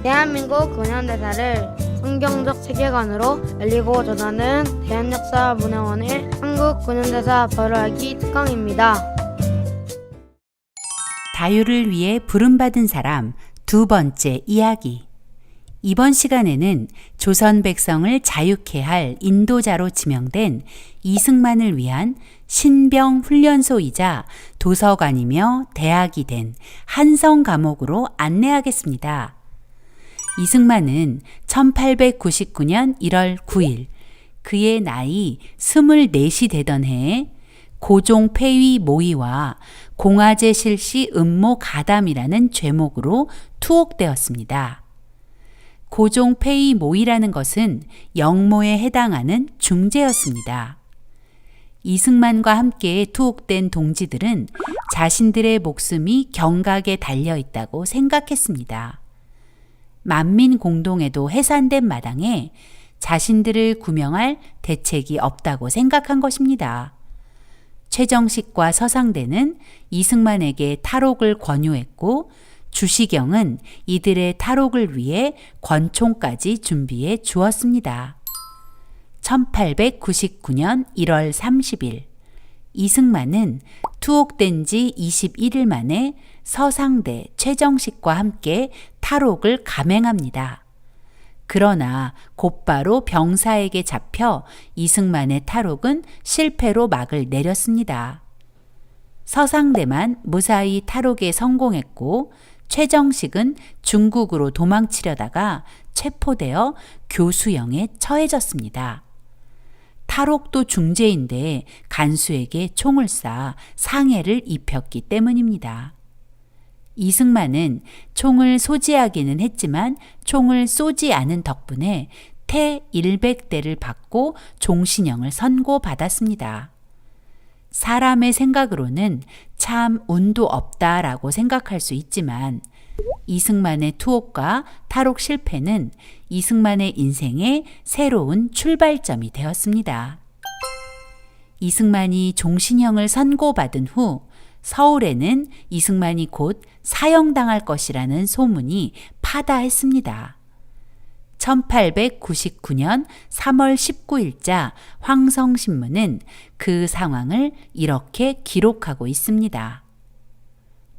대한민국 근현대사를 성경적 세계관으로 알리고 전하는 대한역사문화원의 한국 근현대사 발효하기 특강입니다. 다유를 위해 부름받은 사람 두 번째 이야기. 이번 시간에는 조선 백성을 자유케 할 인도자로 지명된 이승만을 위한 신병 훈련소이자 도서관이며 대학이 된 한성 감옥으로 안내하겠습니다. 이승만은 1899년 1월 9일 그의 나이 24이 되던 해에 고종 폐위 모의와 공화제 실시 음모 가담이라는 죄목으로 투옥되었습니다. 고종 폐위 모의라는 것은 영모에 해당하는 중죄였습니다. 이승만과 함께 투옥된 동지들은 자신들의 목숨이 경각에 달려 있다고 생각했습니다. 만민공동에도 해산된 마당에 자신들을 구명할 대책이 없다고 생각한 것입니다. 최정식과 서상대는 이승만에게 탈옥을 권유했고 주시경은 이들의 탈옥을 위해 권총까지 준비해 주었습니다. 1899년 1월 30일 이승만은 투옥된 지 21일 만에 서상대, 최정식과 함께 탈옥을 감행합니다. 그러나 곧바로 병사에게 잡혀 이승만의 탈옥은 실패로 막을 내렸습니다. 서상대만 무사히 탈옥에 성공했고 최정식은 중국으로 도망치려다가 체포되어 교수형에 처해졌습니다. 탈옥도 중죄인데 간수에게 총을 쏴 상해를 입혔기 때문입니다. 이승만은 총을 소지하기는 했지만 총을 쏘지 않은 덕분에 태 100대를 받고 종신형을 선고받았습니다. 사람의 생각으로는 참 운도 없다라고 생각할 수 있지만 이승만의 투옥과 탈옥 실패는 이승만의 인생의 새로운 출발점이 되었습니다. 이승만이 종신형을 선고받은 후 서울에는 이승만이 곧 사형당할 것이라는 소문이 파다했습니다. 1899년 3월 19일자 황성신문은 그 상황을 이렇게 기록하고 있습니다.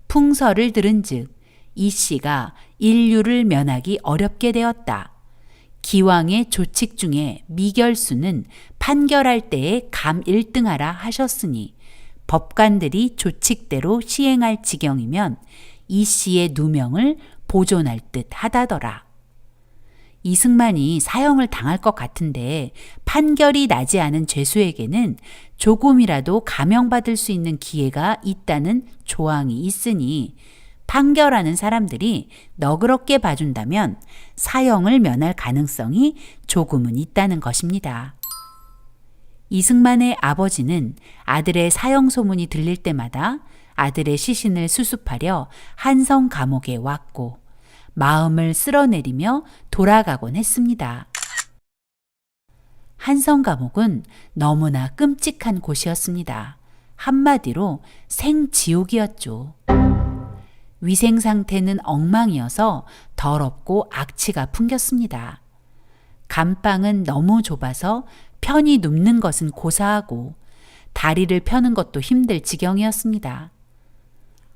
풍설을 들은즉 이 씨가 인류를 면하기 어렵게 되었다. 기왕의 조칙 중에 미결수는 판결할 때에 감 1등하라 하셨으니 법관들이 조칙대로 시행할 지경이면 이 씨의 누명을 보존할 듯 하다더라. 이승만이 사형을 당할 것 같은데 판결이 나지 않은 죄수에게는 조금이라도 감형받을 수 있는 기회가 있다는 조항이 있으니 판결하는 사람들이 너그럽게 봐준다면 사형을 면할 가능성이 조금은 있다는 것입니다. 이승만의 아버지는 아들의 사형 소문이 들릴 때마다 아들의 시신을 수습하려 한성 감옥에 왔고 마음을 쓸어내리며 돌아가곤 했습니다. 한성 감옥은 너무나 끔찍한 곳이었습니다. 한마디로 생지옥이었죠. 위생 상태는 엉망이어서 더럽고 악취가 풍겼습니다. 감방은 너무 좁아서 편히 눕는 것은 고사하고 다리를 펴는 것도 힘들 지경이었습니다.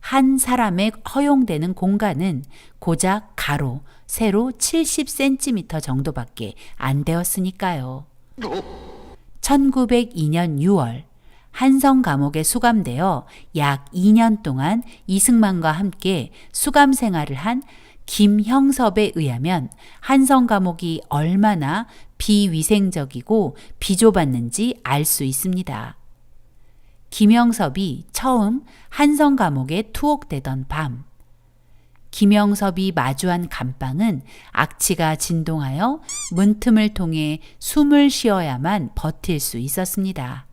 한 사람에 허용되는 공간은 고작 가로, 세로 70cm 정도밖에 안 되었으니까요. 1902년 6월 한성 감옥에 수감되어 약 2년 동안 이승만과 함께 수감 생활을 한 김형섭에 의하면 한성 감옥이 얼마나 비위생적이고 비좁았는지 알 수 있습니다. 김형섭이 처음 한성 감옥에 투옥되던 밤, 김형섭이 마주한 감방은 악취가 진동하여 문틈을 통해 숨을 쉬어야만 버틸 수 있었습니다.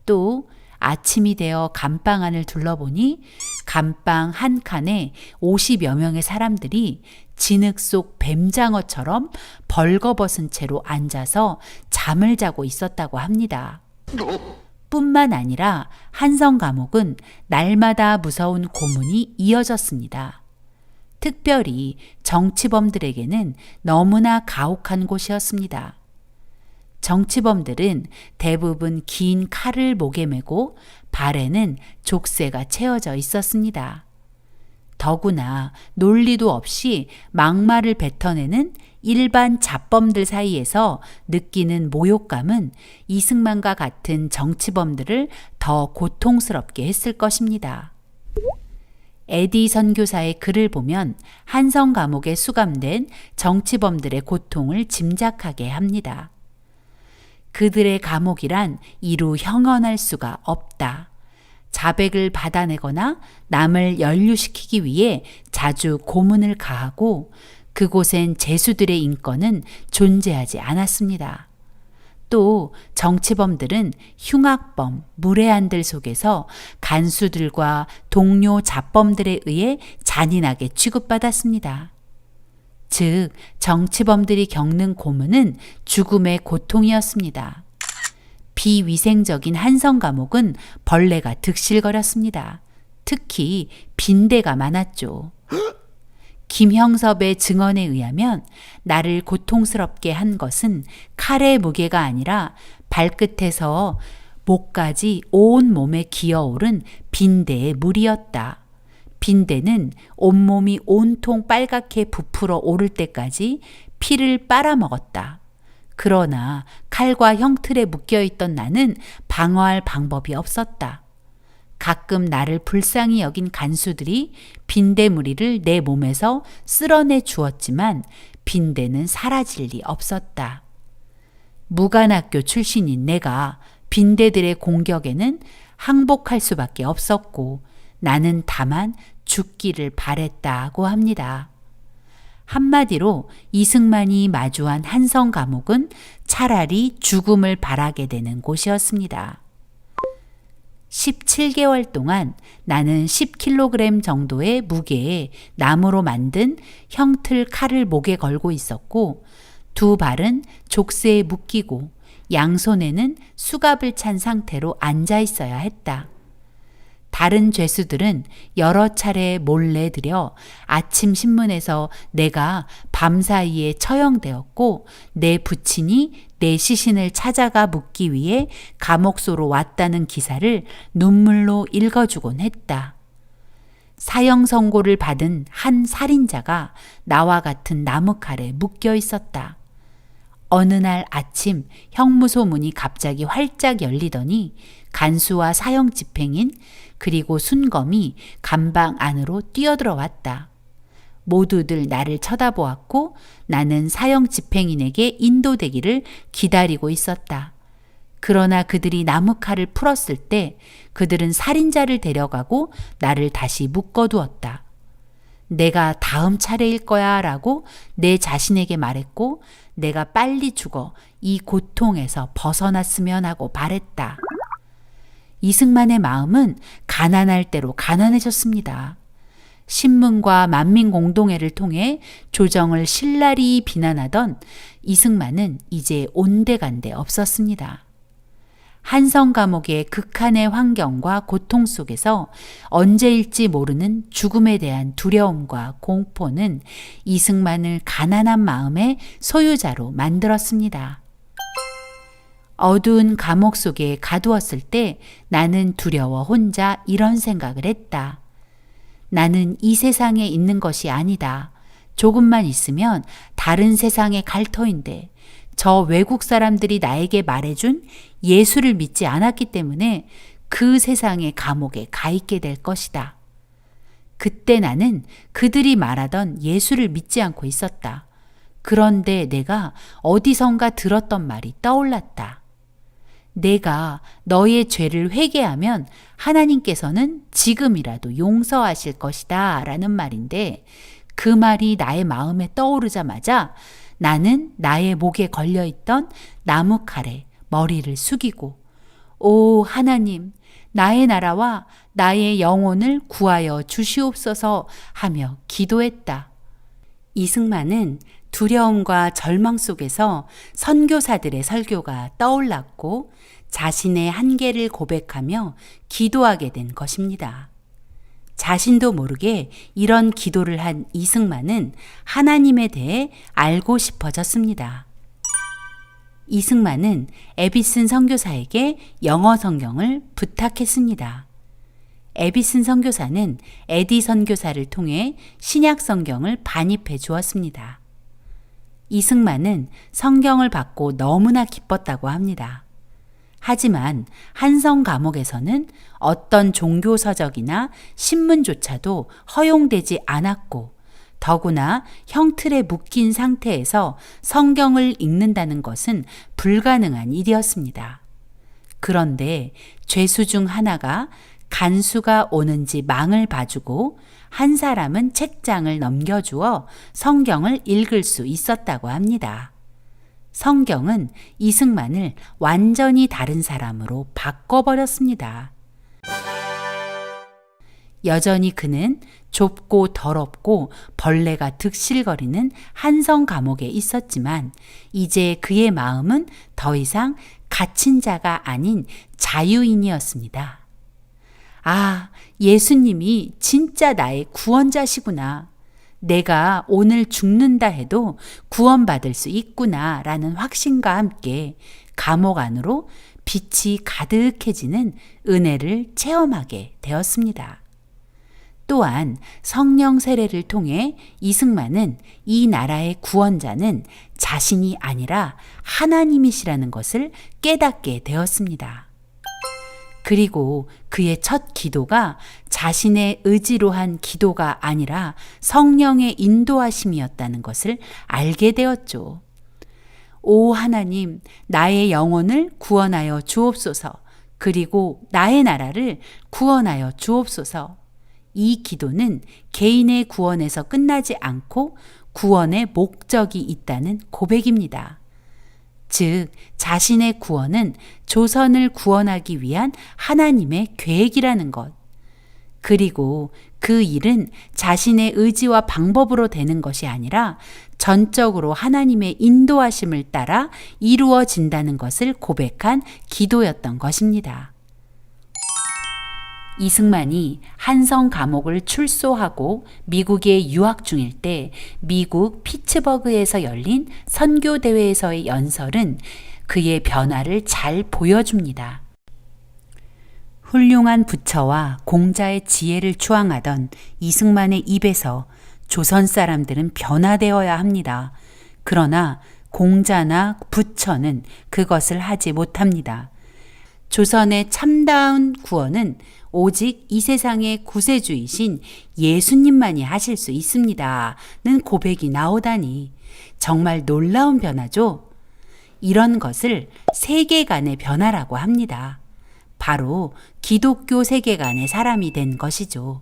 또 아침이 되어 감방 안을 둘러보니 감방 한 칸에 50여 명의 사람들이 진흙 속 뱀장어처럼 벌거벗은 채로 앉아서 잠을 자고 있었다고 합니다. 뿐만 아니라 한성 감옥은 날마다 무서운 고문이 이어졌습니다. 특별히 정치범들에게는 너무나 가혹한 곳이었습니다. 정치범들은 대부분 긴 칼을 목에 메고 발에는 족쇄가 채워져 있었습니다. 더구나 논리도 없이 막말을 뱉어내는 일반 잡범들 사이에서 느끼는 모욕감은 이승만과 같은 정치범들을 더 고통스럽게 했을 것입니다. 에디 선교사의 글을 보면 한성 감옥에 수감된 정치범들의 고통을 짐작하게 합니다. 그들의 감옥이란 이루 형언할 수가 없다. 자백을 받아내거나 남을 연루시키기 위해 자주 고문을 가하고 그곳엔 죄수들의 인권은 존재하지 않았습니다. 또 정치범들은 흉악범, 무례한들 속에서 간수들과 동료 잡범들에 의해 잔인하게 취급받았습니다. 즉, 정치범들이 겪는 고문은 죽음의 고통이었습니다. 비위생적인 한성 감옥은 벌레가 득실거렸습니다. 특히 빈대가 많았죠. 김형섭의 증언에 의하면 나를 고통스럽게 한 것은 칼의 무게가 아니라 발끝에서 목까지 온 몸에 기어오른 빈대의 물이었다. 빈대는 온몸이 온통 빨갛게 부풀어 오를 때까지 피를 빨아먹었다. 그러나 칼과 형틀에 묶여있던 나는 방어할 방법이 없었다. 가끔 나를 불쌍히 여긴 간수들이 빈대무리를 내 몸에서 쓸어내 주었지만 빈대는 사라질 리 없었다. 무관학교 출신인 내가 빈대들의 공격에는 항복할 수밖에 없었고 나는 다만 죽기를 바랬다고 합니다. 한마디로 이승만이 마주한 한성 감옥은 차라리 죽음을 바라게 되는 곳이었습니다. 17개월 동안 나는 10kg 정도의 무게의 나무로 만든 형틀 칼을 목에 걸고 있었고 두 발은 족쇄에 묶이고 양손에는 수갑을 찬 상태로 앉아 있어야 했다. 다른 죄수들은 여러 차례 몰래 들여 아침 신문에서 내가 밤사이에 처형되었고 내 부친이 내 시신을 찾아가 묻기 위해 감옥소로 왔다는 기사를 눈물로 읽어주곤 했다. 사형 선고를 받은 한 살인자가 나와 같은 나무칼에 묶여 있었다. 어느 날 아침 형무소 문이 갑자기 활짝 열리더니 간수와 사형 집행인 그리고 순검이 감방 안으로 뛰어들어왔다. 모두들 나를 쳐다보았고 나는 사형 집행인에게 인도되기를 기다리고 있었다. 그러나 그들이 나무칼을 풀었을 때 그들은 살인자를 데려가고 나를 다시 묶어두었다. 내가 다음 차례일 거야 라고 내 자신에게 말했고 내가 빨리 죽어 이 고통에서 벗어났으면 하고 바랬다. 이승만의 마음은 가난할 대로 가난해졌습니다. 신문과 만민공동회를 통해 조정을 신랄히 비난하던 이승만은 이제 온데간데 없었습니다. 한성 감옥의 극한의 환경과 고통 속에서 언제일지 모르는 죽음에 대한 두려움과 공포는 이승만을 가난한 마음의 소유자로 만들었습니다. 어두운 감옥 속에 가두었을 때 나는 두려워 혼자 이런 생각을 했다. 나는 이 세상에 있는 것이 아니다. 조금만 있으면 다른 세상에 갈 터인데 저 외국 사람들이 나에게 말해준 예수를 믿지 않았기 때문에 그 세상의 감옥에 가 있게 될 것이다. 그때 나는 그들이 말하던 예수를 믿지 않고 있었다. 그런데 내가 어디선가 들었던 말이 떠올랐다. 내가 너의 죄를 회개하면 하나님께서는 지금이라도 용서하실 것이다 라는 말인데 그 말이 나의 마음에 떠오르자마자 나는 나의 목에 걸려있던 나무칼에 머리를 숙이고 오 하나님 나의 나라와 나의 영혼을 구하여 주시옵소서 하며 기도했다. 이승만은 두려움과 절망 속에서 선교사들의 설교가 떠올랐고 자신의 한계를 고백하며 기도하게 된 것입니다. 자신도 모르게 이런 기도를 한 이승만은 하나님에 대해 알고 싶어졌습니다. 이승만은 에비슨 선교사에게 영어 성경을 부탁했습니다. 에비슨 선교사는 에디 선교사를 통해 신약 성경을 반입해 주었습니다. 이승만은 성경을 받고 너무나 기뻤다고 합니다. 하지만 한성 감옥에서는 어떤 종교 서적이나 신문조차도 허용되지 않았고, 더구나 형틀에 묶인 상태에서 성경을 읽는다는 것은 불가능한 일이었습니다. 그런데 죄수 중 하나가 간수가 오는지 망을 봐주고 한 사람은 책장을 넘겨주어 성경을 읽을 수 있었다고 합니다. 성경은 이승만을 완전히 다른 사람으로 바꿔버렸습니다. 여전히 그는 좁고 더럽고 벌레가 득실거리는 한성 감옥에 있었지만 이제 그의 마음은 더 이상 갇힌 자가 아닌 자유인이었습니다. 아, 예수님이 진짜 나의 구원자시구나. 내가 오늘 죽는다 해도 구원받을 수 있구나 라는 확신과 함께 감옥 안으로 빛이 가득해지는 은혜를 체험하게 되었습니다. 또한 성령 세례를 통해 이승만은 이 나라의 구원자는 자신이 아니라 하나님이시라는 것을 깨닫게 되었습니다. 그리고 그의 첫 기도가 자신의 의지로 한 기도가 아니라 성령의 인도하심이었다는 것을 알게 되었죠. 오 하나님, 나의 영혼을 구원하여 주옵소서. 그리고 나의 나라를 구원하여 주옵소서. 이 기도는 개인의 구원에서 끝나지 않고 구원의 목적이 있다는 고백입니다. 즉, 자신의 구원은 조선을 구원하기 위한 하나님의 계획이라는 것. 그리고 그 일은 자신의 의지와 방법으로 되는 것이 아니라 전적으로 하나님의 인도하심을 따라 이루어진다는 것을 고백한 기도였던 것입니다. 이승만이 한성 감옥을 출소하고 미국에 유학 중일 때 미국 피츠버그에서 열린 선교대회에서의 연설은 그의 변화를 잘 보여줍니다. 훌륭한 부처와 공자의 지혜를 추앙하던 이승만의 입에서 조선 사람들은 변화되어야 합니다. 그러나 공자나 부처는 그것을 하지 못합니다. 조선의 참다운 구원은 오직 이 세상의 구세주이신 예수님만이 하실 수 있습니다. 는 고백이 나오다니 정말 놀라운 변화죠. 이런 것을 세계관의 변화라고 합니다. 바로 기독교 세계관의 사람이 된 것이죠.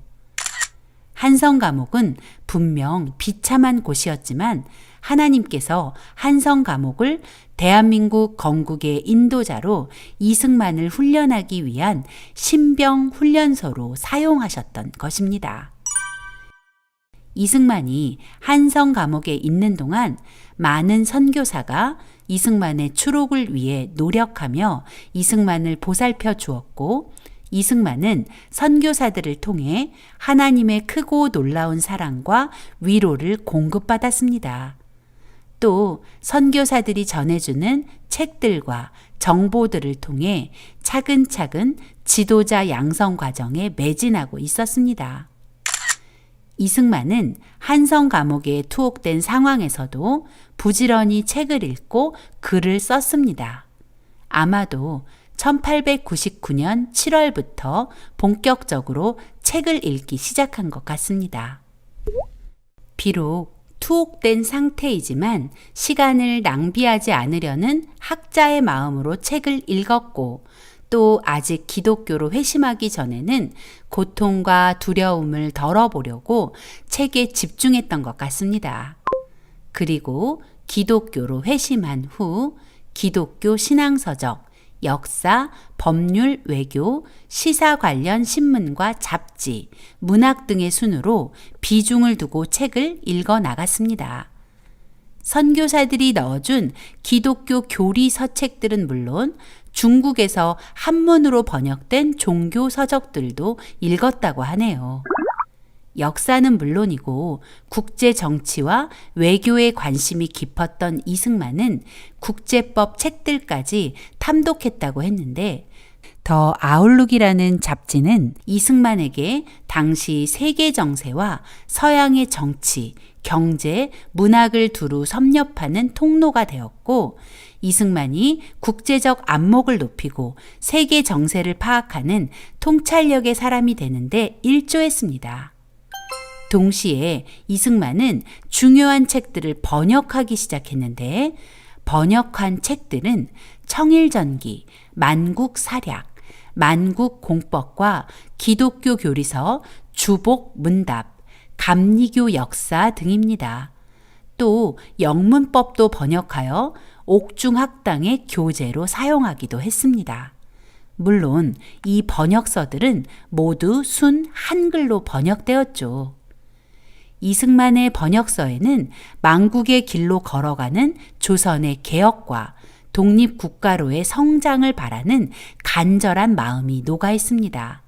한성 감옥은 분명 비참한 곳이었지만 하나님께서 한성 감옥을 대한민국 건국의 인도자로 이승만을 훈련하기 위한 신병 훈련소로 사용하셨던 것입니다. 이승만이 한성 감옥에 있는 동안 많은 선교사가 이승만의 추록을 위해 노력하며 이승만을 보살펴 주었고, 이승만은 선교사들을 통해 하나님의 크고 놀라운 사랑과 위로를 공급받았습니다. 또 선교사들이 전해주는 책들과 정보들을 통해 차근차근 지도자 양성 과정에 매진하고 있었습니다. 이승만은 한성 감옥에 투옥된 상황에서도 부지런히 책을 읽고 글을 썼습니다. 아마도 1899년 7월부터 본격적으로 책을 읽기 시작한 것 같습니다. 비록 투옥된 상태이지만 시간을 낭비하지 않으려는 학자의 마음으로 책을 읽었고, 또 아직 기독교로 회심하기 전에는 고통과 두려움을 덜어보려고 책에 집중했던 것 같습니다. 그리고 기독교로 회심한 후 기독교 신앙서적, 역사, 법률, 외교, 시사 관련 신문과 잡지, 문학 등의 순으로 비중을 두고 책을 읽어 나갔습니다. 선교사들이 넣어준 기독교 교리 서책들은 물론 중국에서 한문으로 번역된 종교 서적들도 읽었다고 하네요. 역사는 물론이고 국제 정치와 외교에 관심이 깊었던 이승만은 국제법 책들까지 탐독했다고 했는데 더 아웃룩이라는 잡지는 이승만에게 당시 세계 정세와 서양의 정치, 경제, 문학을 두루 섭렵하는 통로가 되었고 이승만이 국제적 안목을 높이고 세계 정세를 파악하는 통찰력의 사람이 되는데 일조했습니다. 동시에 이승만은 중요한 책들을 번역하기 시작했는데 번역한 책들은 청일전기, 만국사략, 만국공법과 기독교 교리서, 주복문답, 감리교 역사 등입니다. 또 영문법도 번역하여 옥중학당의 교재로 사용하기도 했습니다. 물론 이 번역서들은 모두 순 한글로 번역되었죠. 이승만의 번역서에는 망국의 길로 걸어가는 조선의 개혁과 독립국가로의 성장을 바라는 간절한 마음이 녹아 있습니다.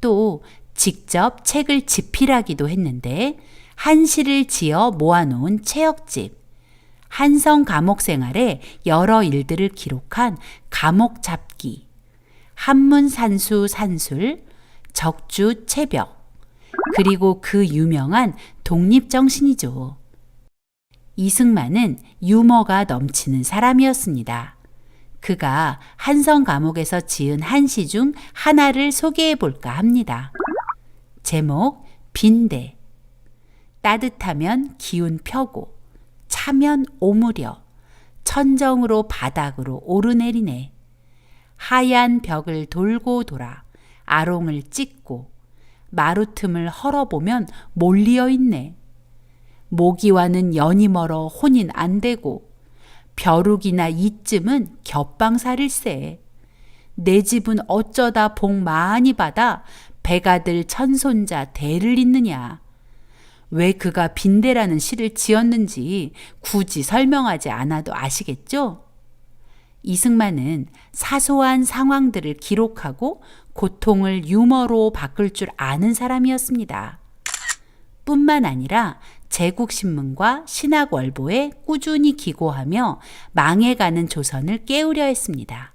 또 직접 책을 집필하기도 했는데 한시를 지어 모아놓은 체역집, 한성 감옥 생활의 여러 일들을 기록한 감옥 잡기, 한문산수 산술, 적주 체벽, 그리고 그 유명한 독립정신이죠. 이승만은 유머가 넘치는 사람이었습니다. 그가 한성 감옥에서 지은 한시 중 하나를 소개해 볼까 합니다. 제목 빈대. 따뜻하면 기운 펴고 차면 오므려 천정으로 바닥으로 오르내리네. 하얀 벽을 돌고 돌아 아롱을 찍고 마루틈을 헐어보면 몰리어 있네. 모기와는 연이 멀어 혼인 안 되고 벼룩이나 이쯤은 겹방살일세. 내 집은 어쩌다 복 많이 받아 배가들 천손자 대를 잇느냐. 왜 그가 빈대라는 시를 지었는지 굳이 설명하지 않아도 아시겠죠? 이승만은 사소한 상황들을 기록하고 고통을 유머로 바꿀 줄 아는 사람이었습니다. 뿐만 아니라 제국신문과 신학월보에 꾸준히 기고하며 망해가는 조선을 깨우려 했습니다.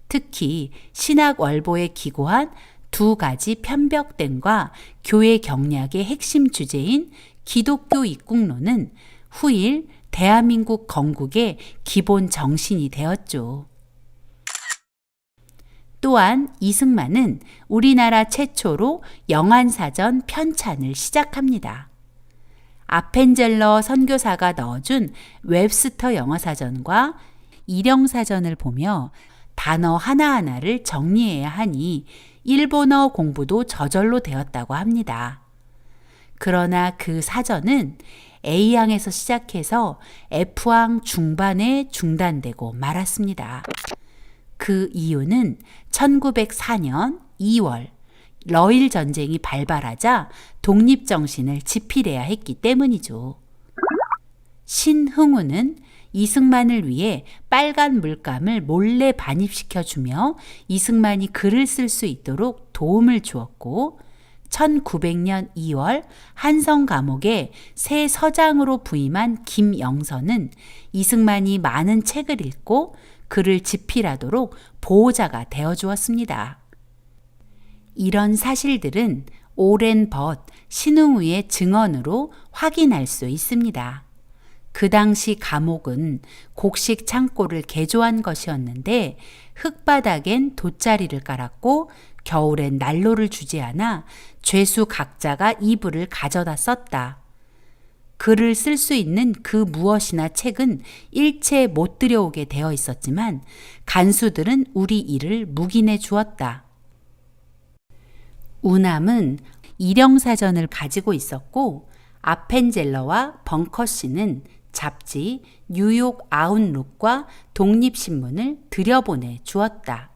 특히 신학월보에 기고한 두 가지 편벽된과 교회 경략의 핵심 주제인 기독교 입국론은 후일 대한민국 건국의 기본 정신이 되었죠. 또한 이승만은 우리나라 최초로 영안사전 편찬을 시작합니다. 아펜젤러 선교사가 넣어준 웹스터 영어사전과 일영사전을 보며 단어 하나하나를 정리해야 하니 일본어 공부도 저절로 되었다고 합니다. 그러나 그 사전은 A항에서 시작해서 F항 중반에 중단되고 말았습니다. 그 이유는 1904년 2월 러일 전쟁이 발발하자 독립정신을 집필해야 했기 때문이죠. 신흥우는 이승만을 위해 빨간 물감을 몰래 반입시켜주며 이승만이 글을 쓸 수 있도록 도움을 주었고 1900년 2월 한성 감옥에 새 서장으로 부임한 김영선은 이승만이 많은 책을 읽고 글을 집필하도록 보호자가 되어주었습니다. 이런 사실들은 오랜 벗 신흥우의 증언으로 확인할 수 있습니다. 그 당시 감옥은 곡식 창고를 개조한 것이었는데 흙바닥엔 돗자리를 깔았고 겨울엔 난로를 주지 않아 죄수 각자가 이불을 가져다 썼다. 글을 쓸 수 있는 그 무엇이나 책은 일체 못 들여오게 되어 있었지만 간수들은 우리 일을 묵인해 주었다. 우남은 일영사전을 가지고 있었고 아펜젤러와 벙커씨는 잡지 뉴욕 아웃룩과 독립신문을 들여보내 주었다.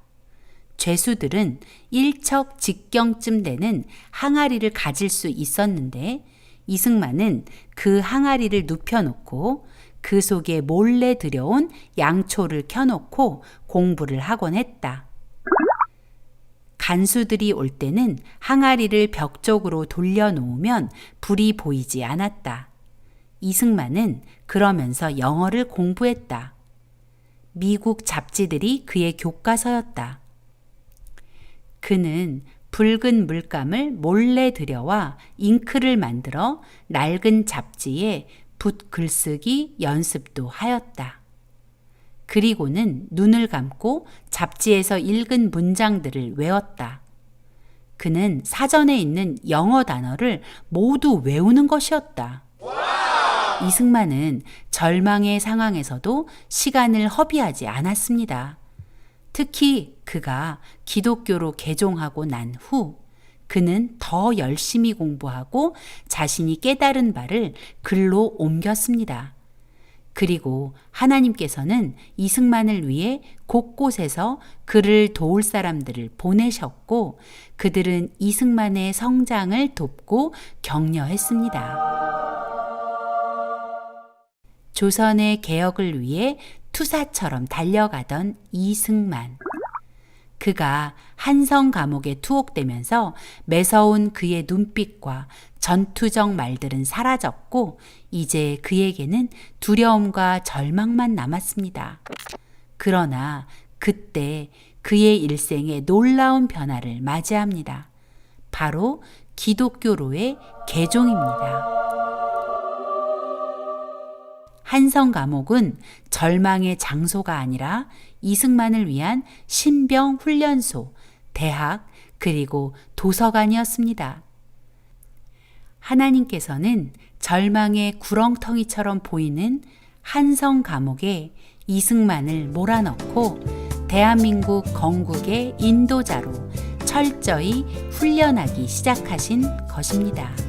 죄수들은 일척직경쯤 되는 항아리를 가질 수 있었는데 이승만은 그 항아리를 눕혀놓고 그 속에 몰래 들여온 양초를 켜놓고 공부를 하곤 했다. 간수들이 올 때는 항아리를 벽 쪽으로 돌려놓으면 불이 보이지 않았다. 이승만은 그러면서 영어를 공부했다. 미국 잡지들이 그의 교과서였다. 그는 붉은 물감을 몰래 들여와 잉크를 만들어 낡은 잡지에 붓 글쓰기 연습도 하였다. 그리고는 눈을 감고 잡지에서 읽은 문장들을 외웠다. 그는 사전에 있는 영어 단어를 모두 외우는 것이었다. 이승만은 절망의 상황에서도 시간을 허비하지 않았습니다. 특히 그가 기독교로 개종하고 난 후 그는 더 열심히 공부하고 자신이 깨달은 바를 글로 옮겼습니다. 그리고 하나님께서는 이승만을 위해 곳곳에서 그를 도울 사람들을 보내셨고 그들은 이승만의 성장을 돕고 격려했습니다. 조선의 개혁을 위해 투사처럼 달려가던 이승만. 그가 한성 감옥에 투옥되면서 매서운 그의 눈빛과 전투적 말들은 사라졌고 이제 그에게는 두려움과 절망만 남았습니다. 그러나 그때 그의 일생에 놀라운 변화를 맞이합니다. 바로 기독교로의 개종입니다. 한성 감옥은 절망의 장소가 아니라 이승만을 위한 신병 훈련소, 대학, 그리고 도서관이었습니다. 하나님께서는 절망의 구렁텅이처럼 보이는 한성 감옥에 이승만을 몰아넣고 대한민국 건국의 인도자로 철저히 훈련하기 시작하신 것입니다.